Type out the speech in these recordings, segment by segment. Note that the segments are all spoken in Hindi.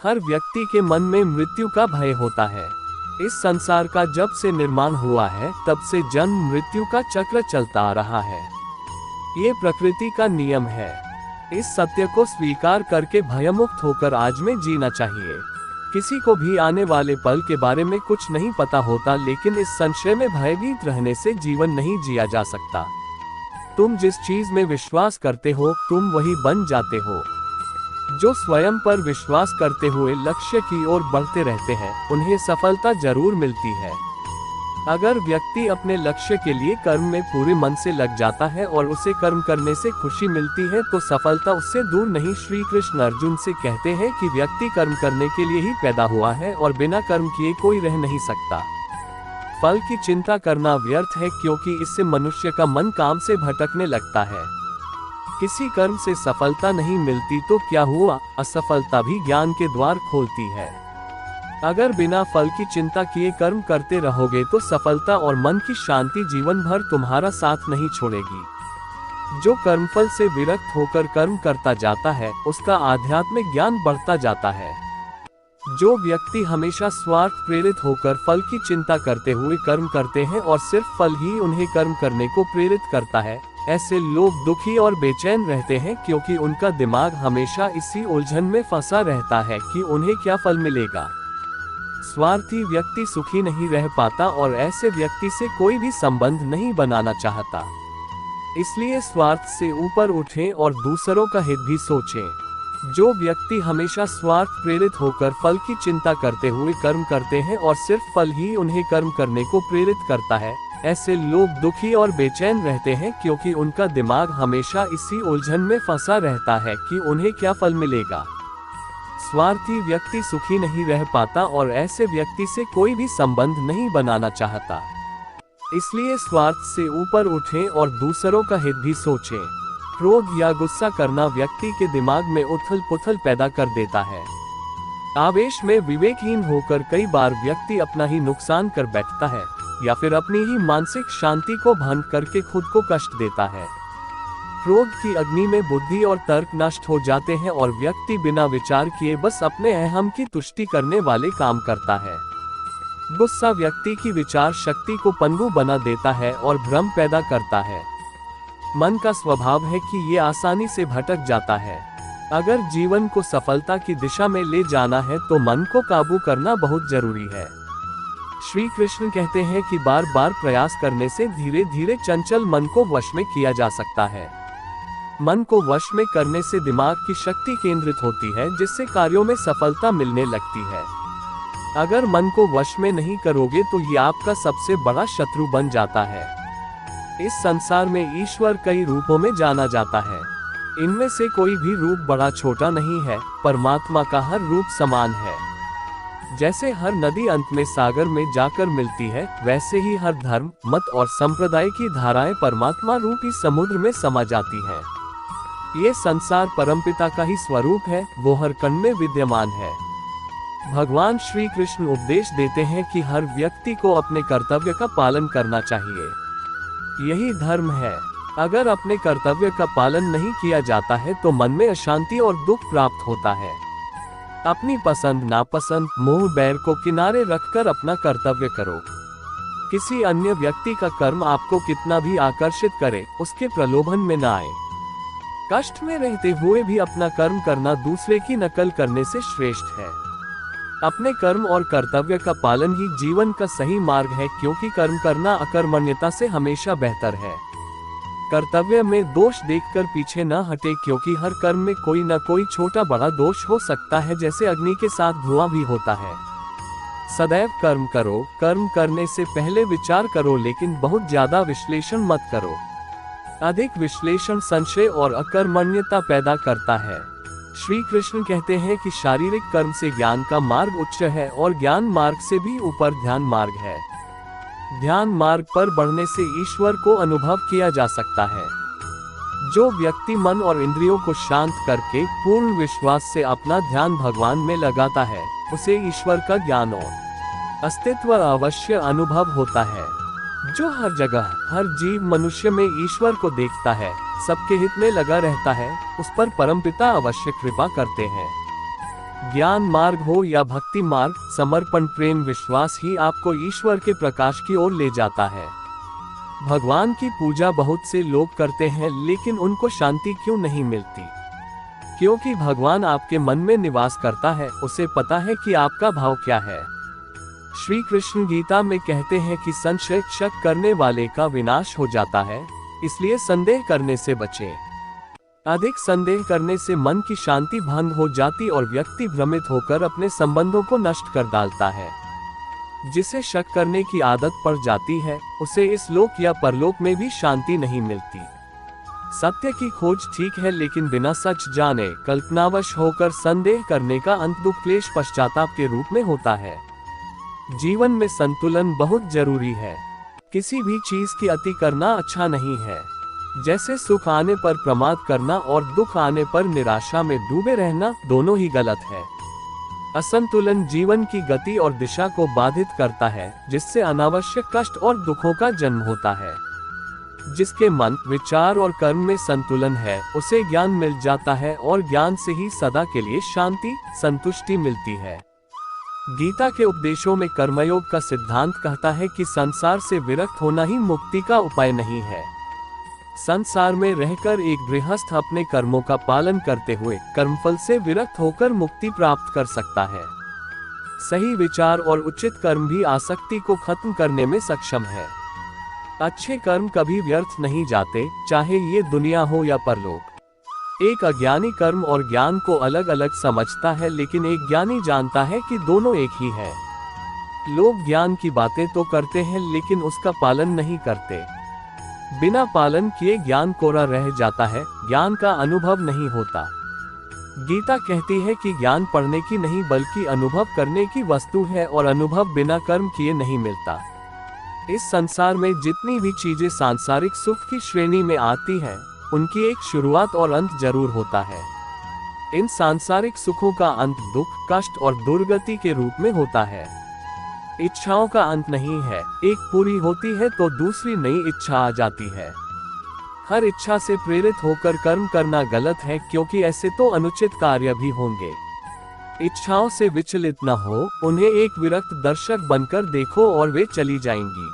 हर व्यक्ति के मन में मृत्यु का भय होता है। इस संसार का जब से निर्माण हुआ है तब से जन्म मृत्यु का चक्र चलता आ रहा है। ये प्रकृति का नियम है। इस सत्य को स्वीकार करके भयमुक्त होकर आज में जीना चाहिए। किसी को भी आने वाले पल के बारे में कुछ नहीं पता होता, लेकिन इस संशय में भयभीत रहने से जीवन नहीं जिया जा सकता। तुम जिस चीज में विश्वास करते हो तुम वही बन जाते हो। जो स्वयं पर विश्वास करते हुए लक्ष्य की ओर बढ़ते रहते हैं उन्हें सफलता जरूर मिलती है। अगर व्यक्ति अपने लक्ष्य के लिए कर्म में पूरे मन से लग जाता है और उसे कर्म करने से खुशी मिलती है तो सफलता उससे दूर नहीं। श्री कृष्ण अर्जुन से कहते हैं कि व्यक्ति कर्म करने के लिए ही पैदा हुआ है और बिना कर्म किए कोई रह नहीं सकता। फल की चिंता करना व्यर्थ है, क्योंकि इससे मनुष्य का मन काम से भटकने लगता है। किसी कर्म से सफलता नहीं मिलती तो क्या हुआ, असफलता भी ज्ञान के द्वार खोलती है। अगर बिना फल की चिंता किए कर्म करते रहोगे तो सफलता और मन की शांति जीवन भर तुम्हारा साथ नहीं छोड़ेगी। जो कर्मफल से विरक्त होकर कर्म करता जाता है उसका आध्यात्मिक ज्ञान बढ़ता जाता है। जो व्यक्ति हमेशा स्वार्थ प्रेरित होकर फल की चिंता करते हुए कर्म करते हैं और सिर्फ फल ही उन्हें कर्म करने को प्रेरित करता है, ऐसे लोग दुखी और बेचैन रहते हैं, क्योंकि उनका दिमाग हमेशा इसी उलझन में फंसा रहता है कि उन्हें क्या फल मिलेगा। स्वार्थी व्यक्ति सुखी नहीं रह पाता और ऐसे व्यक्ति से कोई भी संबंध नहीं बनाना चाहता। इसलिए स्वार्थ से ऊपर उठें और दूसरों का हित भी सोचें। जो व्यक्ति हमेशा स्वार्थ प्रेरित होकर फल की चिंता करते हुए कर्म करते हैं और सिर्फ फल ही उन्हें कर्म करने को प्रेरित करता है, ऐसे लोग दुखी और बेचैन रहते हैं, क्योंकि उनका दिमाग हमेशा इसी उलझन में फंसा रहता है कि उन्हें क्या फल मिलेगा। स्वार्थी व्यक्ति सुखी नहीं रह पाता और ऐसे व्यक्ति से कोई भी संबंध नहीं बनाना चाहता। इसलिए स्वार्थ से ऊपर उठें और दूसरों का हित भी सोचें। क्रोध या गुस्सा करना व्यक्ति के दिमाग में उथल पुथल पैदा कर देता है। आवेश में विवेकहीन होकर कई बार व्यक्ति अपना ही नुकसान कर बैठता है या फिर अपनी ही मानसिक शांति को भंग करके खुद को कष्ट देता है। क्रोध की अग्नि में बुद्धि और तर्क नष्ट हो जाते हैं और व्यक्ति बिना विचार किए बस अपने अहम की तुष्टि करने वाले काम करता है। गुस्सा व्यक्ति की विचार शक्ति को पनडुब्बी बना देता है और भ्रम पैदा करता है। मन का स्वभाव है कि ये आसानी से भटक जाता है। अगर जीवन को सफलता की दिशा में ले जाना है तो मन को काबू करना बहुत जरूरी है। श्री कृष्ण कहते हैं कि बार बार प्रयास करने से धीरे धीरे चंचल मन को वश में किया जा सकता है। मन को वश में करने से दिमाग की शक्ति केंद्रित होती है, जिससे कार्यों में सफलता मिलने लगती है। अगर मन को वश में नहीं करोगे तो ये आपका सबसे बड़ा शत्रु बन जाता है। इस संसार में ईश्वर कई रूपों में जाना जाता है। इनमें से कोई भी रूप बड़ा छोटा नहीं है। परमात्मा का हर रूप समान है। जैसे हर नदी अंत में सागर में जाकर मिलती है, वैसे ही हर धर्म, मत और संप्रदाय की धाराएं परमात्मा रूपी समुद्र में समा जाती हैं। ये संसार परमपिता का ही स्वरूप है, वो हर कण में विद्यमान है। भगवान श्री कृष्ण उपदेश देते हैं कि हर व्यक्ति को अपने कर्तव्य का पालन करना चाहिए। यही धर्म है। अगर अपने कर्तव्य का पालन नहीं किया जाता है तो मन में अशांति और दुख प्राप्त होता है। अपनी पसंद नापसंद, मोह बैर को किनारे रखकर अपना कर्तव्य करो। किसी अन्य व्यक्ति का कर्म आपको कितना भी आकर्षित करे, उसके प्रलोभन में न आए। कष्ट में रहते हुए भी अपना कर्म करना दूसरे की नकल करने से श्रेष्ठ है। अपने कर्म और कर्तव्य का पालन ही जीवन का सही मार्ग है, क्योंकि कर्म करना अकर्मण्यता से हमेशा बेहतर है। कर्तव्य में दोष देखकर पीछे न हटे, क्योंकि हर कर्म में कोई न कोई छोटा बड़ा दोष हो सकता है, जैसे अग्नि के साथ धुआं भी होता है। सदैव कर्म करो। कर्म करने से पहले विचार करो, लेकिन बहुत ज्यादा विश्लेषण मत करो। अधिक विश्लेषण संशय और अकर्मण्यता पैदा करता है। श्री कृष्ण कहते हैं कि शारीरिक कर्म से ज्ञान का मार्ग उच्च है और ज्ञान मार्ग से भी ऊपर ध्यान मार्ग है। ध्यान मार्ग पर बढ़ने से ईश्वर को अनुभव किया जा सकता है। जो व्यक्ति मन और इंद्रियों को शांत करके पूर्ण विश्वास से अपना ध्यान भगवान में लगाता है, उसे ईश्वर का ज्ञान और अस्तित्व अवश्य अनुभव होता है। जो हर जगह हर जीव मनुष्य में ईश्वर को देखता है, सबके हित में लगा रहता है, उस पर परमपिता अवश्य कृपा करते हैं। ज्ञान मार्ग हो या भक्ति मार्ग, समर्पण प्रेम विश्वास ही आपको ईश्वर के प्रकाश की ओर ले जाता है। भगवान की पूजा बहुत से लोग करते हैं, लेकिन उनको शांति क्यों नहीं मिलती? क्योंकि भगवान आपके मन में निवास करता है, उसे पता है कि आपका भाव क्या है। श्री कृष्ण गीता में कहते हैं कि संशय शक करने वाले का विनाश हो जाता है, इसलिए संदेह करने से बचें। अधिक संदेह करने से मन की शांति भंग हो जाती और व्यक्ति भ्रमित होकर अपने संबंधों को नष्ट कर डालता है। जिसे शक करने की आदत पड़ जाती है, उसे इस लोक या परलोक में भी शांति नहीं मिलती। सत्य की खोज ठीक है, लेकिन बिना सच जाने कल्पनावश होकर संदेह करने का अंत दुख क्लेश पश्चाताप के रूप में होता है। जीवन में संतुलन बहुत जरूरी है। किसी भी चीज की अति करना अच्छा नहीं है। जैसे सुख आने पर प्रमाद करना और दुख आने पर निराशा में डूबे रहना, दोनों ही गलत है। असंतुलन जीवन की गति और दिशा को बाधित करता है, जिससे अनावश्यक कष्ट और दुखों का जन्म होता है। जिसके मन, विचार और कर्म में संतुलन है, उसे ज्ञान मिल जाता है और ज्ञान से ही सदा के लिए शांति, संतुष्टि मिलती है। गीता के उपदेशों में कर्मयोग का सिद्धांत कहता है कि संसार से विरक्त होना ही मुक्ति का उपाय नहीं है। संसार में रहकर एक गृहस्थ अपने कर्मों का पालन करते हुए कर्मफल से विरक्त होकर मुक्ति प्राप्त कर सकता है। सही विचार और उचित कर्म भी आसक्ति को खत्म करने में सक्षम है। अच्छे कर्म कभी व्यर्थ नहीं जाते, चाहे ये दुनिया हो या परलोक। एक अज्ञानी कर्म और ज्ञान को अलग अलग समझता है, लेकिन एक ज्ञानी जानता है कि दोनों एक ही है। लोग ज्ञान की बातें तो करते हैं, लेकिन उसका पालन नहीं करते। बिना पालन किए ज्ञान कोरा रह जाता है, ज्ञान का अनुभव नहीं होता। गीता कहती है कि ज्ञान पढ़ने की नहीं बल्कि अनुभव करने की वस्तु है, और अनुभव बिना कर्म किए नहीं मिलता। इस संसार में जितनी भी चीजें सांसारिक सुख की श्रेणी में आती हैं, उनकी एक शुरुआत और अंत जरूर होता है। इन सांसारिक सुखों का अंत दुख, कष्ट और दुर्गति के रूप में होता है। इच्छाओं का अंत नहीं है, एक पूरी होती है तो दूसरी नई इच्छा आ जाती है। हर इच्छा से प्रेरित होकर कर्म करना गलत है, क्योंकि ऐसे तो अनुचित कार्य भी होंगे। इच्छाओं से विचलित न हो, उन्हें एक विरक्त दर्शक बनकर देखो और वे चली जाएंगी।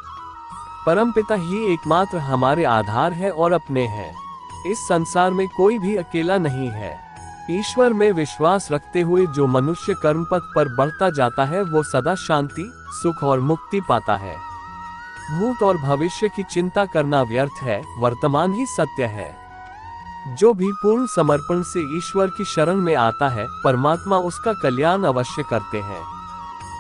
परमपिता ही एकमात्र हमारे आधार है और अपने हैं। इस संसार में कोई भी अकेला नहीं है। ईश्वर में विश्वास रखते हुए जो मनुष्य कर्मपथ पर बढ़ता जाता है, वो सदा शांति, सुख और मुक्ति पाता है। भूत और भविष्य की चिंता करना व्यर्थ है, वर्तमान ही सत्य है। जो भी पूर्ण समर्पण से ईश्वर की शरण में आता है, परमात्मा उसका कल्याण अवश्य करते हैं।